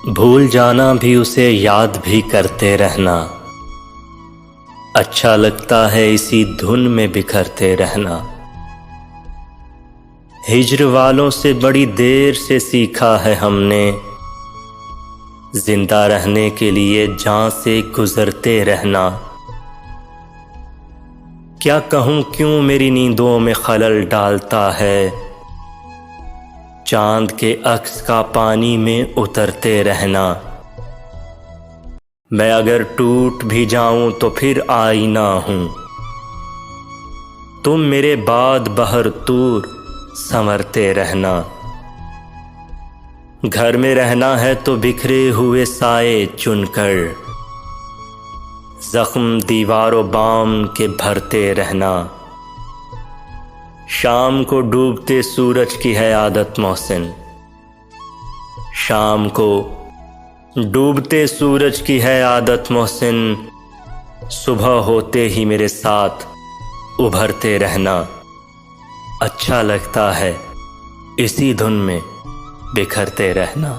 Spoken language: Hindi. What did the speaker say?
भूल जाना भी उसे याद भी करते रहना, अच्छा लगता है इसी धुन में बिखरते रहना। हिज्र वालों से बड़ी देर से सीखा है हमने, जिंदा रहने के लिए जान से गुजरते रहना। क्या कहूँ क्यों मेरी नींदों में खलल डालता है, चांद के अक्स का पानी में उतरते रहना। मैं अगर टूट भी जाऊं तो फिर आईना हूं, तुम मेरे बाद बहरतूर संवरते रहना। घर में रहना है तो बिखरे हुए साए चुनकर, जख्म दीवारों बाम के भरते रहना। शाम को डूबते सूरज की है आदत मोहसिन, शाम को डूबते सूरज की है आदत मोहसिन। सुबह होते ही मेरे साथ उभरते रहना, अच्छा लगता है इसी धुन में बिखरते रहना।